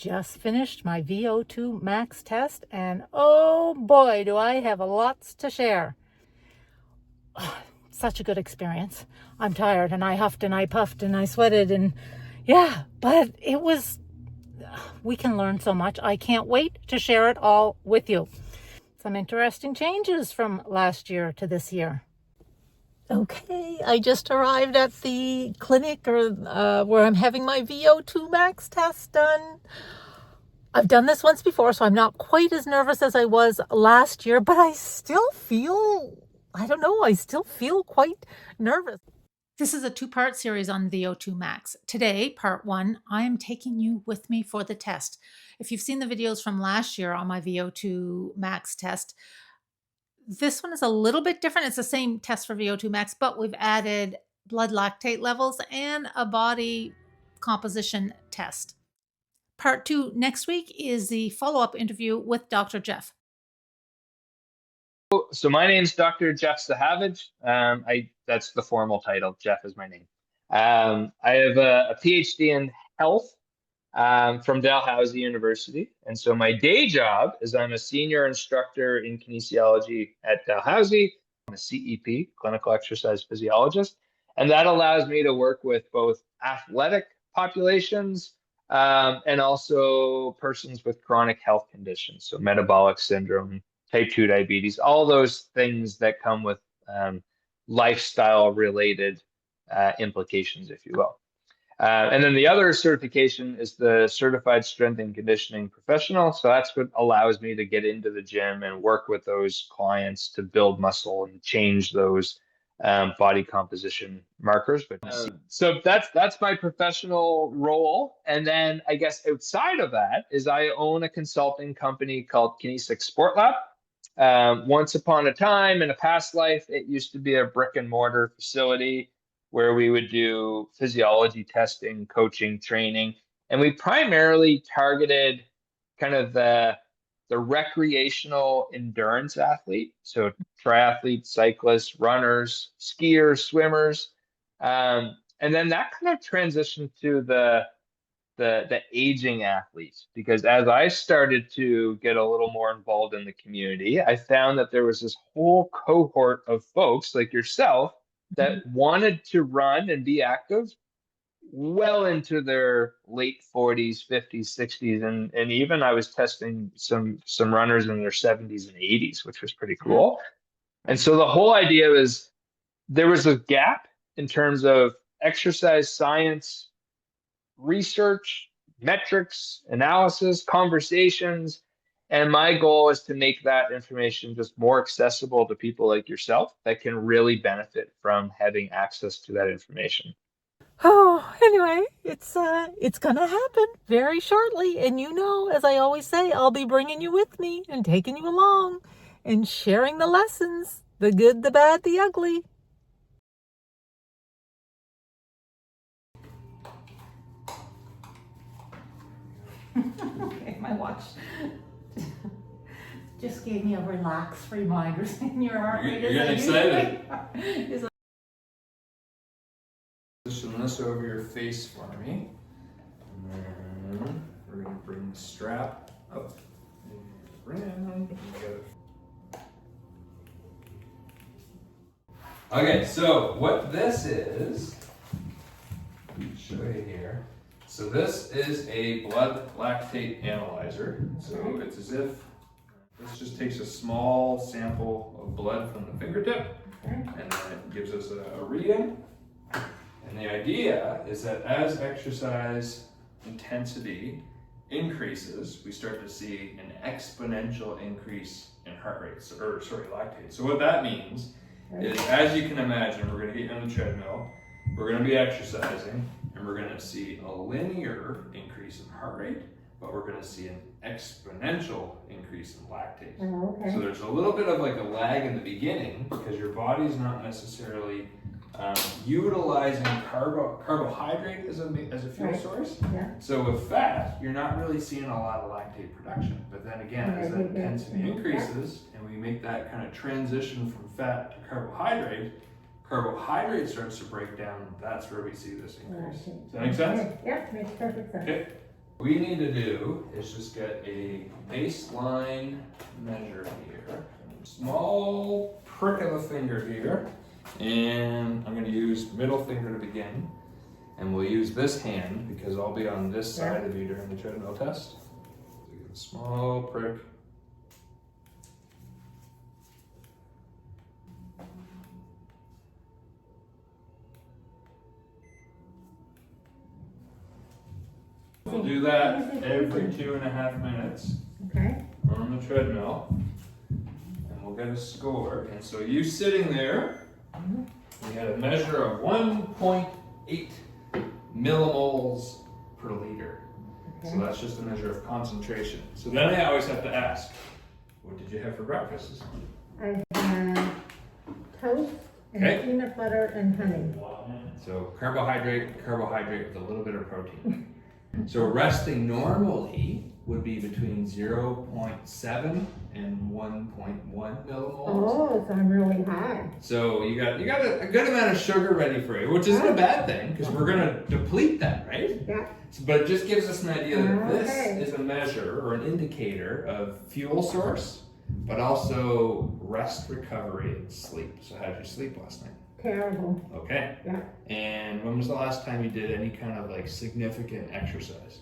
just finished my VO2 max test, and oh boy, do I have lots to share. Such a good experience. I'm tired, and I huffed and I puffed and I sweated, and yeah, but we can learn so much. I can't wait to share it all with you. Some interesting changes from last year to this year. Okay, I just arrived at the clinic where I'm having my VO2 max test done. I've done this once before, so I'm not quite as nervous as I was last year, but I still feel, I still feel quite nervous. This is a two-part series on VO2 max. Today, part one, I am taking you with me for the test. If you've seen the videos from last year on my VO2 max test, this one is a little bit different. It's the same test for VO2 max, but we've added blood lactate levels and a body composition test. Part two next week is the follow-up interview with Dr. Jeff. So my name's Dr. Jeff Zahavich. That's the formal title. Jeff is my name. I have a PhD in health from Dalhousie University. And so my day job is I'm a senior instructor in kinesiology at Dalhousie. I'm a CEP, clinical exercise physiologist. And that allows me to work with both athletic populations and also persons with chronic health conditions. So metabolic syndrome, type 2 diabetes, all those things that come with lifestyle related implications, if you will. And then the other certification is the Certified Strength and Conditioning Professional. So that's what allows me to get into the gym and work with those clients to build muscle and change those body composition markers. So that's my professional role. And then I guess outside of that is I own a consulting company called Kinesic Sport Lab. Once upon a time in a past life, it used to be a brick and mortar facility where we would do physiology testing, coaching, training, and we primarily targeted kind of the recreational endurance athlete, so triathletes, cyclists, runners, skiers, swimmers, and then that kind of transitioned to the aging athletes, because as I started to get a little more involved in the community, I found that there was this whole cohort of folks like yourself that wanted to run and be active well into their late 40s, 50s, 60s, and even I was testing some runners in their 70s and 80s, which was pretty cool. And so the whole idea was there was a gap in terms of exercise science, research, metrics, analysis, conversations. And my goal is to make that information just more accessible to people like yourself that can really benefit from having access to that information. Oh, anyway, it's gonna happen very shortly. And as I always say, I'll be bringing you with me and taking you along and sharing the lessons, the good, the bad, the ugly. Okay, my watch just gave me a relax reminder saying your heart rate You're getting excited. Position this over your face for me. And then we're going to bring the strap up and around. Okay, so what this is, I'll show you here. So this is a blood lactate analyzer. So it's as if this just takes a small sample of blood from the fingertip, and then it gives us a reading. And the idea is that as exercise intensity increases, we start to see an exponential increase in heart rate, lactate. So what that means is, as you can imagine, we're going to get on the treadmill, we're going to be exercising, and we're going to see a linear increase in heart rate, but we're going to see an exponential increase in lactate. So there's a little bit of like a lag in the beginning because your body's not necessarily utilizing carbohydrate as a fuel source. So with fat, you're not really seeing a lot of lactate production. But then again, as that intensity increases and we make that kind of transition from fat to carbohydrate starts to break down. That's where we see this increase. Does that make sense? Yeah, makes perfect sense. Okay. What we need to do is just get a baseline measure here. Small prick of the finger here. And I'm going to use middle finger to begin. And we'll use this hand because I'll be on this side of you during the treadmill test. So give a small prick. We'll do that every 2.5 minutes on the treadmill, and we'll get a score. And so you sitting there, we had a measure of 1.8 millimoles per liter. So that's just a measure of concentration. So then I always have to ask, what did you have for breakfast this morning? I had toast and peanut butter and honey. So carbohydrate with a little bit of protein. So resting normally would be between 0.7 and 1.1 millimoles. Oh, so I'm really high. So you got a good amount of sugar ready for you, which isn't a bad thing because we're gonna deplete that, right? Yeah. But it just gives us an idea that this is a measure or an indicator of fuel source, but also rest, recovery, and sleep. So how did you sleep last night? Terrible. Okay. Yeah. And when was the last time you did any kind of like significant exercise?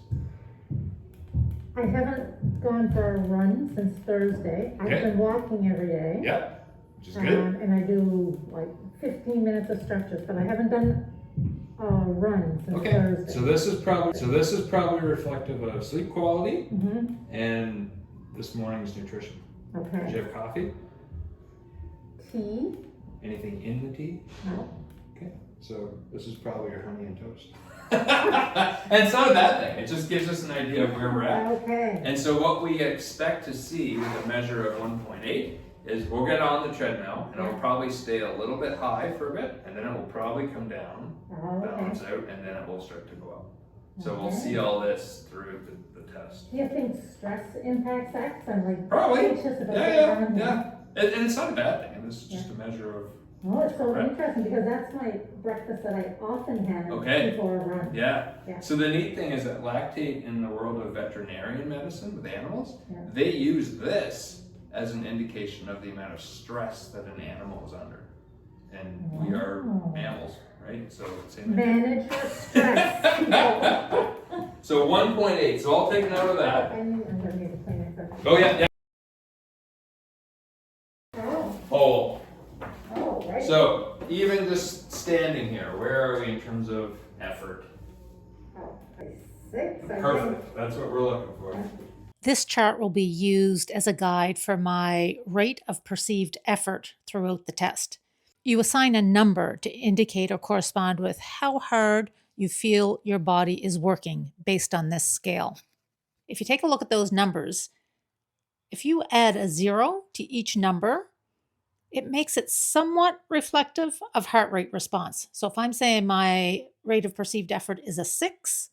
I haven't gone for a run since Thursday. I've been walking every day. Yeah, which is good. And I do like 15 minutes of stretches, but I haven't done a run since Thursday. So this is probably reflective of sleep quality and this morning's nutrition. Okay. Did you have coffee? Tea? Anything in the tea? No. Okay, so this is probably your honey and toast. And it's not a bad thing. It just gives us an idea of where we're at. Okay. And so what we expect to see with a measure of 1.8 is we'll get on the treadmill and it'll probably stay a little bit high for a bit and then it will probably come down, balance out, and then it will start to go up. So we'll see all this through the test. Do you think stress impacts that? 'Cause I'm like Probably. anxious about Yeah. And it's not a bad thing. This is just a measure of. Oh, it's so interesting because that's my breakfast that I often have before a run. Yeah. So the neat thing is that lactate in the world of veterinarian medicine with animals, they use this as an indication of the amount of stress that an animal is under. And we are mammals, right? So same manage your stress. So 1.8. So I'll take note of that. I'm gonna need to clean it first. Oh yeah. Oh. So even just standing here, where are we in terms of effort? Oh, 6. Perfect. That's what we're looking for. This chart will be used as a guide for my rate of perceived effort throughout the test. You assign a number to indicate or correspond with how hard you feel your body is working based on this scale. If you take a look at those numbers, if you add a 0 to each number, it makes it somewhat reflective of heart rate response. So if I'm saying my rate of perceived effort is a 6,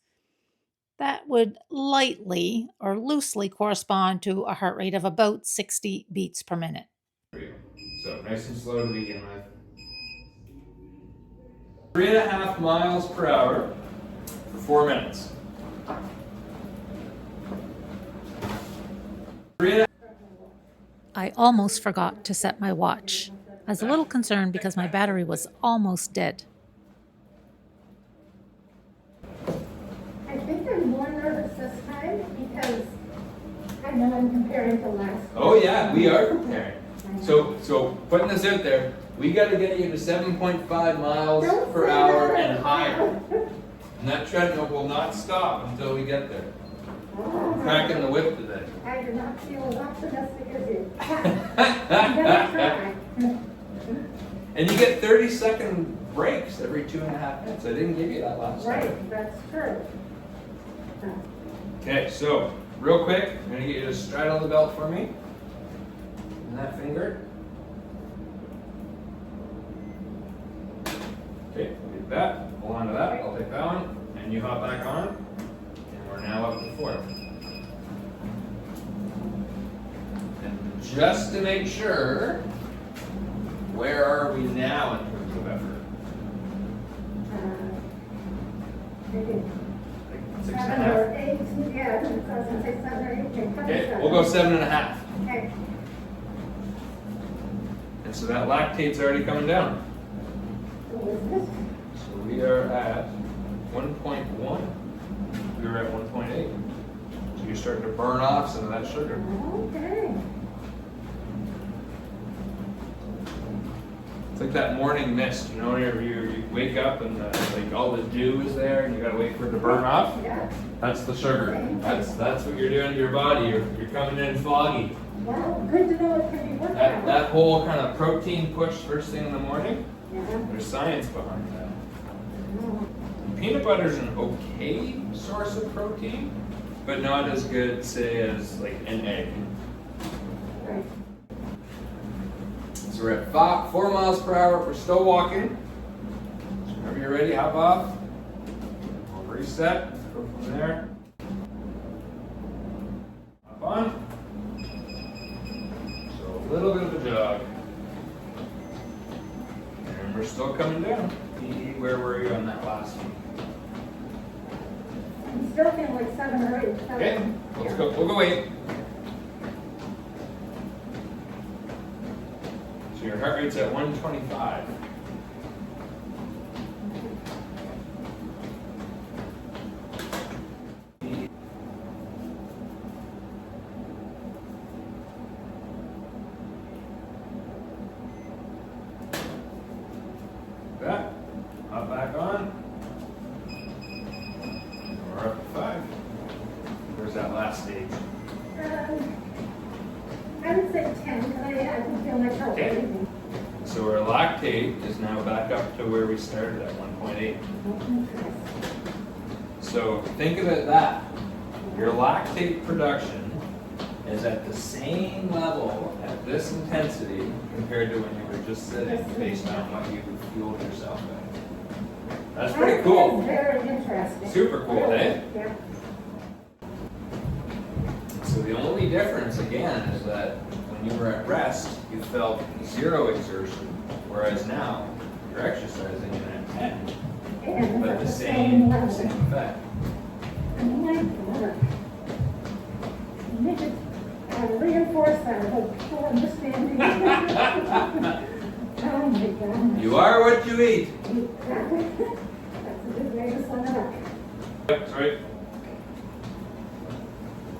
that would lightly or loosely correspond to a heart rate of about 60 beats per minute. So nice and slow to begin with. 3.5 miles per hour for 4 minutes. I almost forgot to set my watch. I was a little concerned because my battery was almost dead. I think I'm more nervous this time because I know I'm comparing to last. Oh yeah, we are comparing. So putting this out there, we got to get you to 7.5 miles per hour and higher. And that treadmill will not stop until we get there. I'm cracking the whip today. I do not feel as optimistic as you. I'm gonna try. And you get 30-second breaks every 2.5 minutes. I didn't give you that last time. Right, that's true. Okay, so real quick, I'm gonna get you to straddle the belt for me. And that finger. Okay, we'll get that. Hold on to that. I'll take that one. And you hop back on. And we're now up to 4. And just to make sure, where are we now in terms of effort? Maybe 6.5. 7 or 8. Yeah, I was gonna say 7 or 8. Okay, we'll go 7.5. Okay. And so that lactate's already coming down. What is this? So we are at 1.1. We were at 1.8. So you're starting to burn off some of that sugar. Okay. It's like that morning mist, you know, whenever you wake up and like all the dew is there and you gotta wait for it to burn off. Yeah. That's the sugar. That's what you're doing to your body. You're coming in foggy. Wow, good to know it can be worked That out. that whole kind of protein push first thing in the morning. Yeah. There's science behind that. Oh. Peanut butter is an okay source of protein, but not as good, say, as like an egg. Right. So we're at 4 miles per hour. We're still walking. So whenever you're ready, hop off. We'll reset. Go from there. Hop on. So a little bit of a jog. And we're still coming down. Where were you on that last one? I'm still feeling like 7 or 8. Okay, let's go. We'll go 8. So your heart rate's at 125. That. Hop back on. We're up to 5. Where's that last stage? I would say 10 because I can feel my toe. Okay. So our lactate is now back up to where we started at 1.8. So think of it that your lactate production is at the same level at this intensity compared to when you were just sitting based on what you fueled yourself with. That's pretty cool. Very interesting. Super cool, eh? Yeah. So the only difference again is that when you were at rest, you felt 0 exertion, whereas now you're exercising and at 10, And but at the same effect. Oh my God. You need to reinforce that whole full understanding. Oh my God. You are what you eat. Exactly. That's a good way to sum it up. Yep, that's right.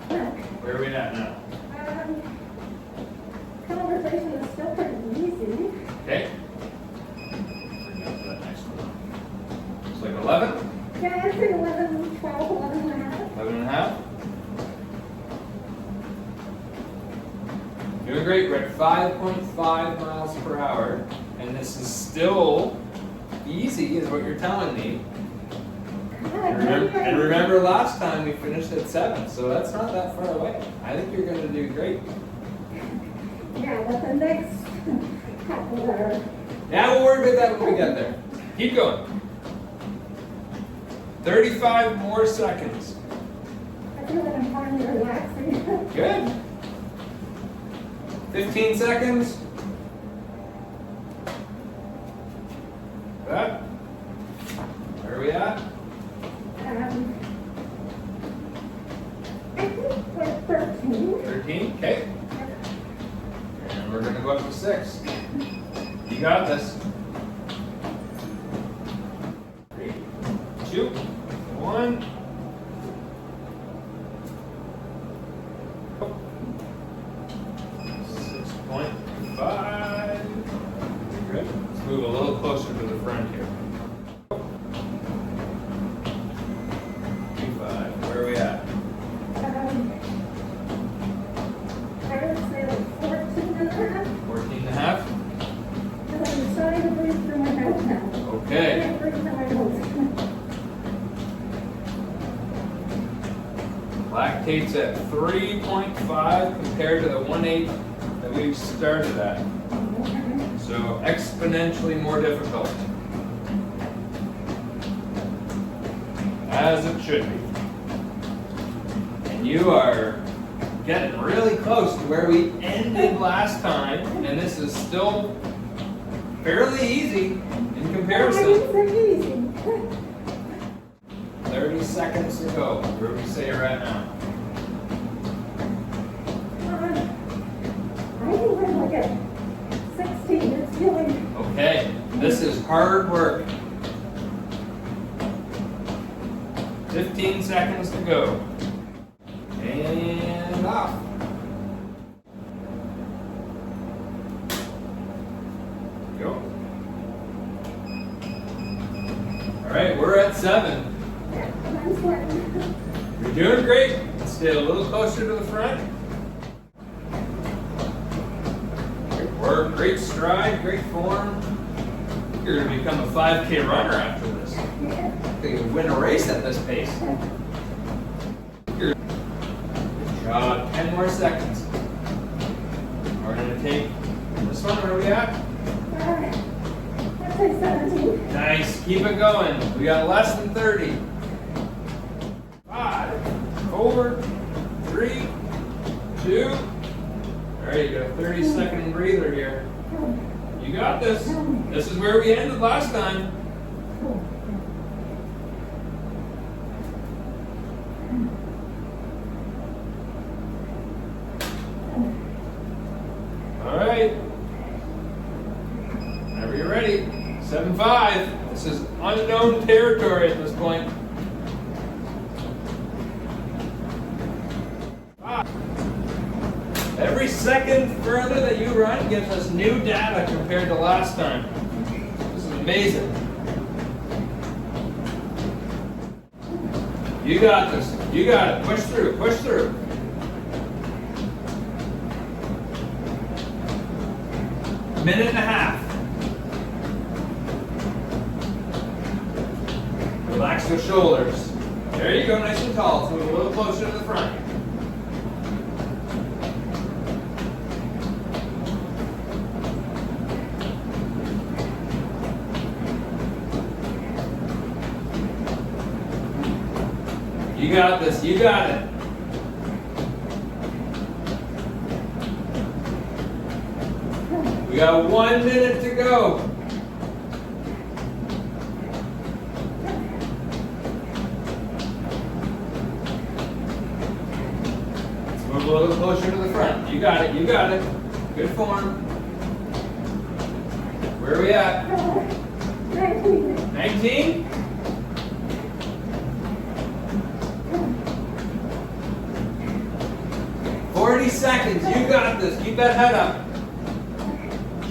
Well, Where are we at now? conversation is still pretty easy. Okay. Bring up that next one. It's like 11? Yeah, I'd say 11, 12, 11 and a half. 11 and a half? Doing great. We're at 5.5 miles per hour, and this is still easy, is what you're telling me. And remember last time we finished at 7, so that's not that far away. I think you're going to do great. Yeah, but the next couple are... Now we'll worry about that when we get there. Keep going. 35 more seconds. I feel like I'm finally relaxing. Good. 15 seconds. That. Where are we at? I think like 13. 13. Okay. And we're going to go up to 6. You got this. 3, 2, 1. Good. Let's move a little closer to the front here. 2.5. Where are we at? I would say like 14 and a half. 14 and a half? Because I'm starting to breathe through my nose now. I Okay. can't breathe through my nose. Lactate's at 3.5 compared to the 1.8 that we started at. So exponentially more difficult. As it should be. And you are getting really close to where we ended last time, and this is still fairly easy in I comparison. didn't say easy. 30 seconds to go. Where would you say you're at now? I think we're like at 16. It's feeling. Okay, this is hard work. 15 seconds to go. And off. Go. All right, we're at 7. I'm sweating. You're doing great. Stay a little closer to the front. Great work, great stride, great form. You're going to become a 5K runner after this. You can win a race at this pace. Good job. 10 more seconds. We're going to take this one. Where are we at? Let's say 17. Nice. Keep it going. We got less than 30. 5, 4, 3, 2. All right, you got a 30-second breather here. You got this. This is where we ended last time. All right. Whenever you're ready. 7-5. This is unknown territory at this point. 5. Every second further that you run gives us new data compared to last time. This is amazing. You got this. You got it. Push through. Push through. Minute and a half. Relax the shoulders. There you go, nice and tall. So move a little closer to the front. You got this. You got it. We got 1 minute to go. Let's move a little closer to the front. You got it. You got it. Good form. Where are we at? 19. 19? Seconds. You got this. Keep that head up.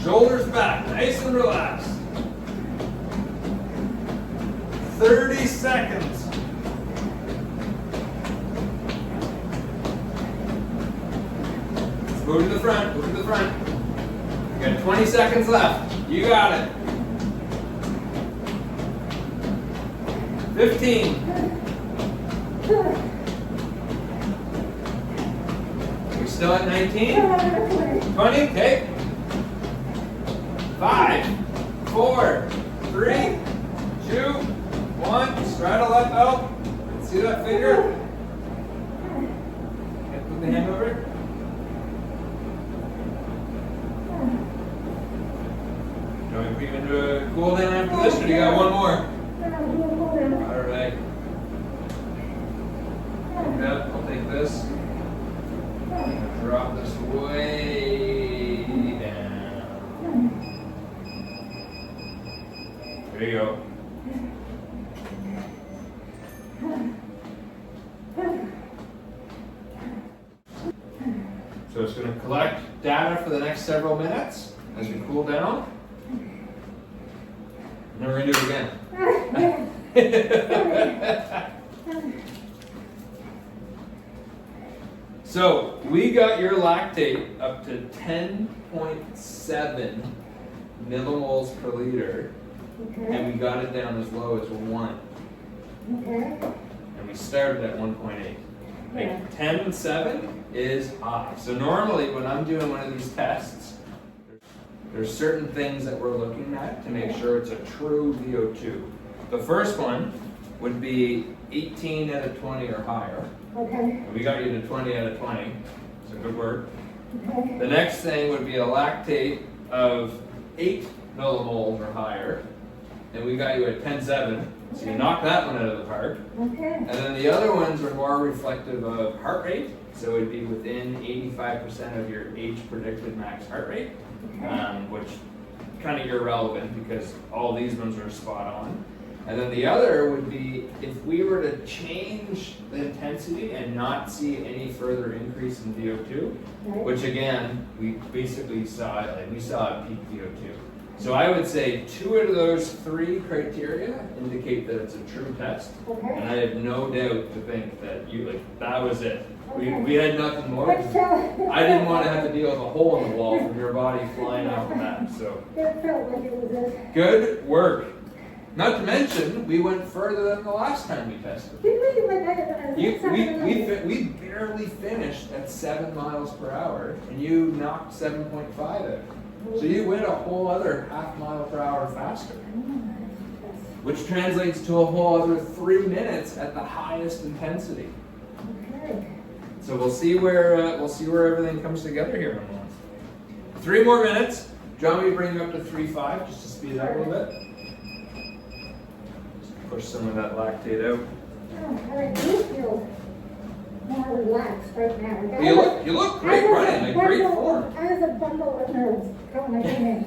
Shoulders back. Nice and relaxed. 30 seconds. Let's move to the front. Move to the front. You got 20 seconds left. You got it. 15. Still at 19? 20? Okay. 5, 4, 3, 2, 1. Straddle left out. See that figure? And put the hand over it. Do you want me to do a cool down after this, or do you got one more? All right. Yep, I'll take this. Drop this way down. There you go. So it's going to collect data for the next several minutes as we cool down. And then we're going to do it again. So we got your lactate up to 10.7 millimoles per liter, and we got it down as low as 1. And we started at 1.8. Like 10.7 is high. So normally when I'm doing one of these tests, there's certain things that we're looking at to make sure it's a true VO2. The first one would be 18 out of 20 or higher. Okay. We got you to 20 out of 20. It's a good word. Okay. The next thing would be a lactate of 8 millimoles or higher. And we got you at 10.7. So you knock that one out of the park. Okay. And then the other ones are more reflective of heart rate. So it'd be within 85% of your age predicted max heart rate, which kind of irrelevant because all these ones are spot on. And then the other would be if we were to change the intensity and not see any further increase in VO2, which again, we basically saw it, like we saw a peak VO2. So I would say 2 out of those 3 criteria indicate that it's a true test. And I have no doubt to think that you, like, that was it. We had nothing more. I didn't want to have to deal with a hole in the wall from your body flying off the map. So good work. Not to mention, we went further than the last time we tested. We barely finished at 7 miles per hour, and you knocked 7.5 out. So you went a whole other half mile per hour faster, which translates to a whole other 3 minutes at the highest intensity. So we'll see where everything comes together here in a moment. 3 more minutes. John, we bring you up to 3.5 just to speed it up a little bit. Just push some of that lactate out. I do feel more relaxed right now. You look great running, like great form. I was a bundle of nerves when I came in.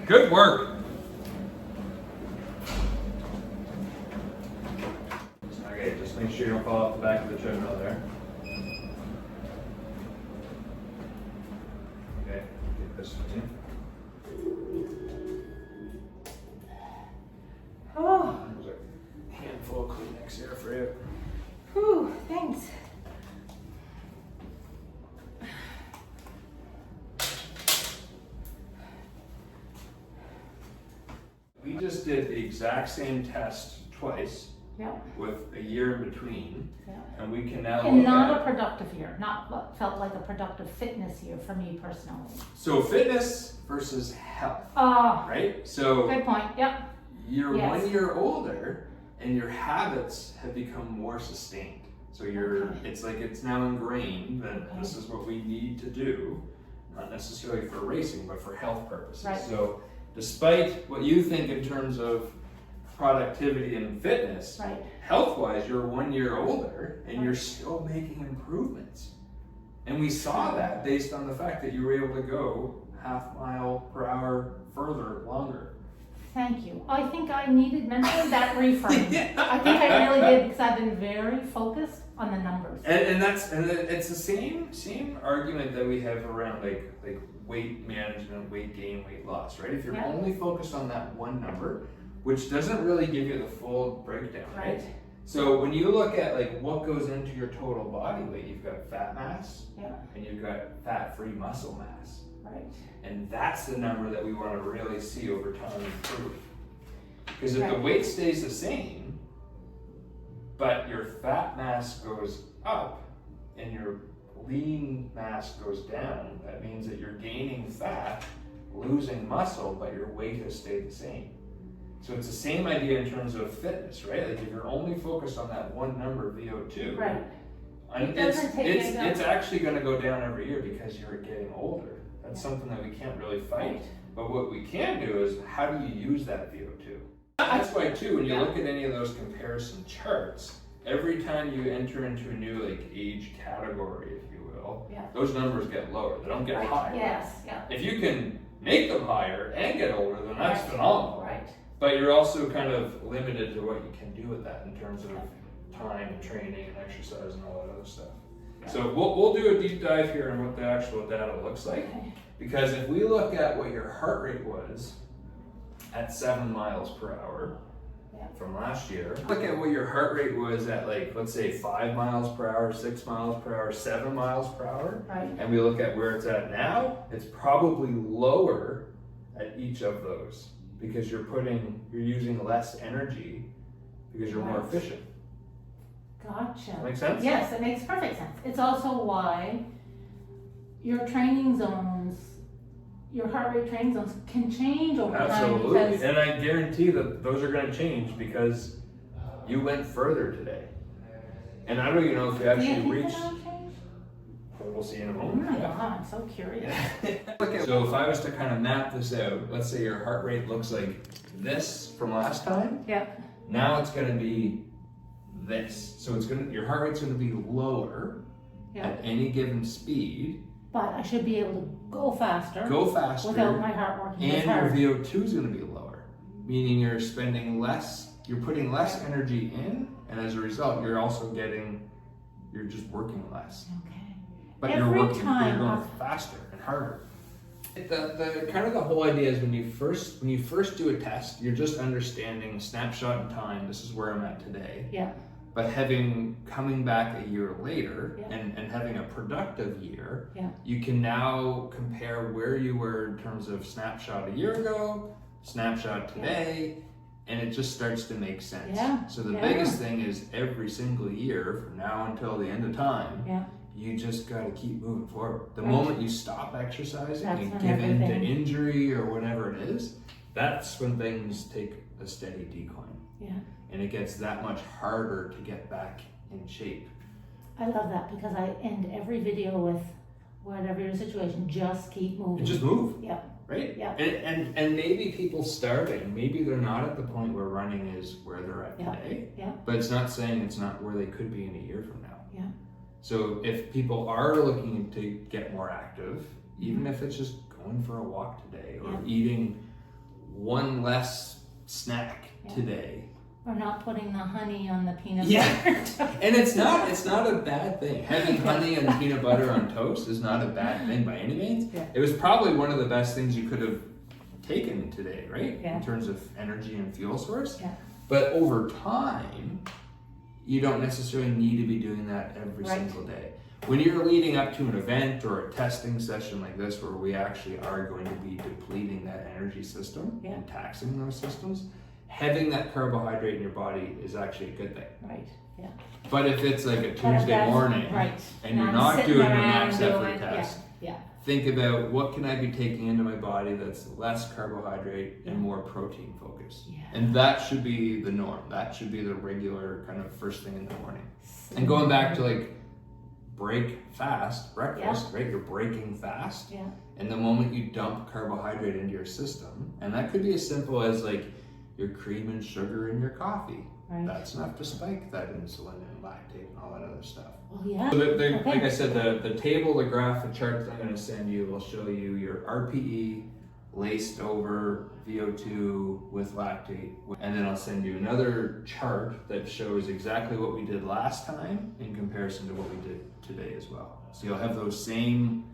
Good work. Okay, just make sure you don't fall off the back of the treadmill there. Okay, get this one in. Oh, There's a handful of Kleenex here for you. whew, thanks. We just did the exact same test twice Yeah. with a year in between, Yeah. and we can now And look not at, a productive year, not what felt like a productive fitness year for me personally. so fitness versus health, Oh, right? So good point. Yep. you're Yes. 1 year older and your habits have become more sustained. So it's like it's now ingrained that this is what we need to do, not necessarily for racing, but for health purposes. Right. So despite what you think in terms of productivity and fitness, Right. health-wise, you're 1 year older and you're still making improvements. And we saw that based on the fact that you were able to go half mile per hour further, longer. Thank you. I think I needed mentally that reframe. I think I really did because I've been very focused on the numbers. And it's the same argument that we have around like weight management, weight gain, weight loss, right? If you're only focused on that one number, which doesn't really give you the full breakdown, right? So when you look at like what goes into your total body weight, you've got fat mass, and you've got fat-free muscle mass. Right. And that's the number that we want to really see over time improve. Because if the weight stays the same, but your fat mass goes up and your lean mass goes down, that means that you're gaining fat, losing muscle, but your weight has stayed the same. So it's the same idea in terms of fitness, right? Like if you're only focused on that one number, VO2, Right. and it's actually going to go down every year because you're getting older. That's something that we can't really fight. But what we can do is how do you use that VO2? That's why too, when you look at any of those comparison charts, every time you enter into a new like age category, if you will, those numbers get lower. They don't get higher. Yes. If you can make them higher and get older, then that's phenomenal. Right. But you're also kind of limited to what you can do with that in terms of time and training and exercise and all that other stuff. So we'll do a deep dive here on what the actual data looks like. Because if we look at what your heart rate was at 7 miles per hour from last year, look at what your heart rate was at like, let's say 5 miles per hour, 6 miles per hour, 7 miles per hour, and we look at where it's at now, it's probably lower at each of those because you're using less energy because you're more efficient. Gotcha. Make sense? Yes, it makes perfect sense. It's also why your training zones, your heart rate training zones can change over time. Absolutely. And I guarantee that those are going to change because you went further today. And I don't even know if you actually reached. we'll see in a Oh moment. my God, I'm so curious. So if I was to kind of map this out, let's say your heart rate looks like this from last time. Yeah. Now it's going to be this. So your heart rate's going to be lower at any given speed. But I should be able to go faster. Without my heart working as And hard. your VO2 is going to be lower, meaning you're spending less, you're putting less energy in, and as a result, you're just working less. Okay. But Every you're going time faster and harder. The kind of the whole idea is when you first do a test, you're just understanding snapshot in time. This is where I'm at today. Yeah. But coming back a year later and having a productive year, you can now compare where you were in terms of snapshot a year ago, snapshot today, and it just starts to make sense. Yeah. So the biggest thing is every single year from now until the end of time, you just got to keep moving forward. The moment you stop exercising and give in to injury or whatever it is, that's when things take a steady decline. Yeah. And it gets that much harder to get back in shape. I love that because I end every video with whatever your situation, just keep moving. And just move. Yeah. Right? Yeah. And maybe people starting, maybe they're not at the point where running is where they're at today. Yeah. But it's not saying it's not where they could be in a year from now. Yeah. So if people are looking to get more active, even if it's just going for a walk today or eating one less snack today. Or not putting the honey on the peanut butter. And it's not a bad thing. Having honey and peanut butter on toast is not a bad thing by any means. Yeah. It was probably one of the best things you could have taken today, right? Yeah. In terms of energy and fuel source. Yeah. But over time, you don't necessarily need to be doing that every single day. When you're leading up to an event or a testing session like this, where we actually are going to be depleting that energy system and taxing those systems, having that carbohydrate in your body is actually a good thing. Right. Yeah. But if it's like a Tuesday morning and you're not doing a max effort test, think about what can I be taking into my body that's less carbohydrate and more protein focused. Yeah. And that should be the norm. That should be the regular kind of first thing in the morning. And going back to like break fast, breakfast, right? You're breaking fast. Yeah. And the moment you dump carbohydrate into your system, and that could be as simple as like your cream and sugar in your coffee. Right. That's enough to spike that insulin and lactate and all that other stuff. Well, yeah. So like I said, the table, the graph, the chart that I'm going to send you will show you your RPE laced over VO2 with lactate. And then I'll send you another chart that shows exactly what we did last time in comparison to what we did today as well. So you'll have those same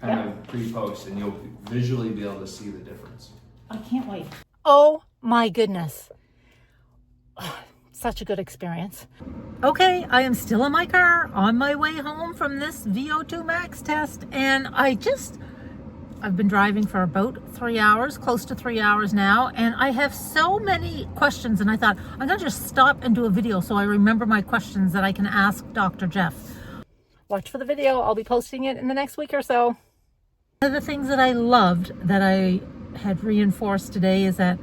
kind of pre-posts and you'll visually be able to see the difference. I can't wait. Oh my goodness. Such a good experience. Okay, I am still in my car on my way home from this VO2 max test, and I've been driving for about 3 hours, close to 3 hours now, and I have so many questions, and I thought I'm gonna just stop and do a video so I remember my questions that I can ask Dr. Jeff. Watch for the video. I'll be posting it in the next week or so. One of the things that I loved that I had reinforced today is that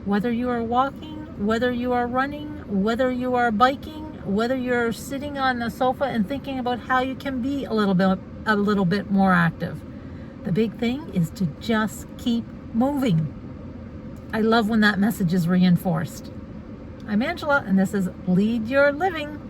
whether you are walking, whether you are running, whether you are biking, whether you're sitting on the sofa and thinking about how you can be a little bit more active, the big thing is to just keep moving. I love when that message is reinforced. I'm Angela, and this is Lead Your Living.